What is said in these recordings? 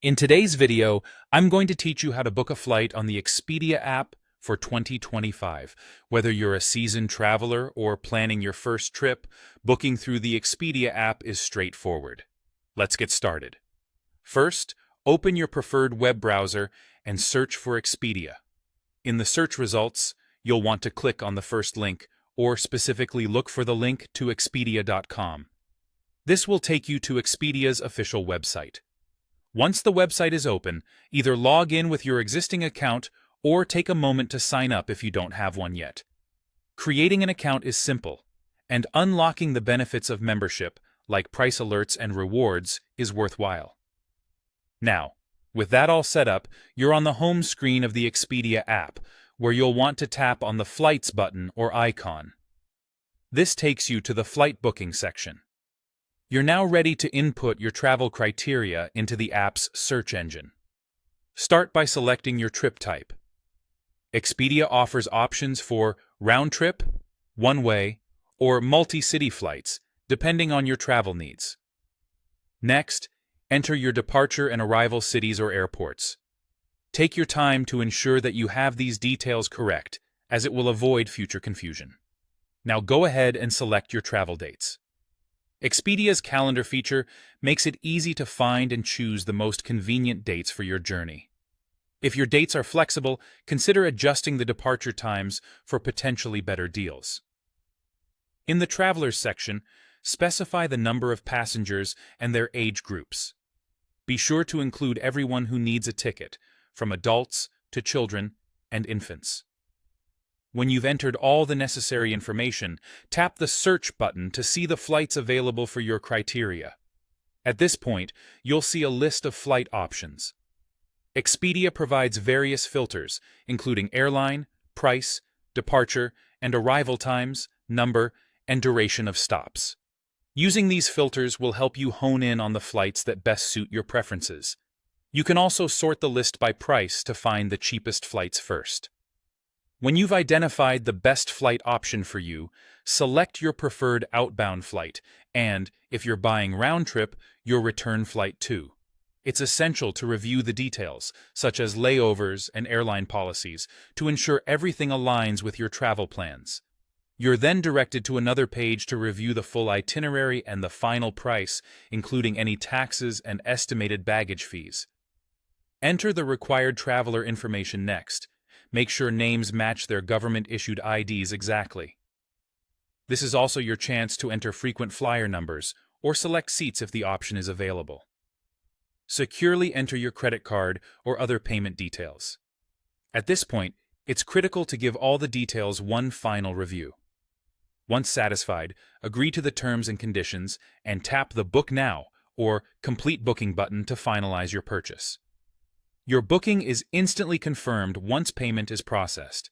In today's video, I'm going to teach you how to book a flight on the Expedia app for 2025. Whether you're a seasoned traveler or planning your first trip, booking through the Expedia app is straightforward. Let's get started. First, open your preferred web browser and search for Expedia. In the search results, you'll want to click on the first link, or specifically look for the link to expedia.com. This will take you to Expedia's official website. Once the website is open, either log in with your existing account or take a moment to sign up if you don't have one yet. Creating an account is simple, and unlocking the benefits of membership, like price alerts and rewards, is worthwhile. Now, with that all set up, you're on the home screen of the Expedia app, where you'll want to tap on the Flights button or icon. This takes you to the flight booking section. You're now ready to input your travel criteria into the app's search engine. Start by selecting your trip type. Expedia offers options for round-trip, one-way, or multi-city flights, depending on your travel needs. Next, enter your departure and arrival cities or airports. Take your time to ensure that you have these details correct, as it will avoid future confusion. Now go ahead and select your travel dates. Expedia's calendar feature makes it easy to find and choose the most convenient dates for your journey. If your dates are flexible, consider adjusting the departure times for potentially better deals. In the Travelers section, specify the number of passengers and their age groups. Be sure to include everyone who needs a ticket, from adults to children and infants. When you've entered all the necessary information, tap the Search button to see the flights available for your criteria. At this point, you'll see a list of flight options. Expedia provides various filters, including airline, price, departure, and arrival times, number, and duration of stops. Using these filters will help you hone in on the flights that best suit your preferences. You can also sort the list by price to find the cheapest flights first. When you've identified the best flight option for you, select your preferred outbound flight and, if you're buying round-trip, your return flight too. It's essential to review the details, such as layovers and airline policies, to ensure everything aligns with your travel plans. You're then directed to another page to review the full itinerary and the final price, including any taxes and estimated baggage fees. Enter the required traveler information next. Make sure names match their government-issued IDs exactly. This is also your chance to enter frequent flyer numbers or select seats if the option is available. Securely enter your credit card or other payment details. At this point, it's critical to give all the details one final review. Once satisfied, agree to the terms and conditions and tap the Book Now or Complete Booking button to finalize your purchase. Your booking is instantly confirmed once payment is processed.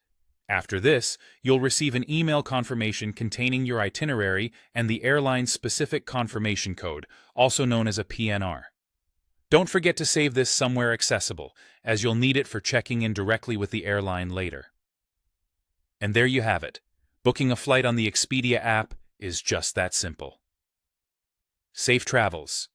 After this, you'll receive an email confirmation containing your itinerary and the airline's specific confirmation code, also known as a PNR. Don't forget to save this somewhere accessible, as you'll need it for checking in directly with the airline later. And there you have it. Booking a flight on the Expedia app is just that simple. Safe travels.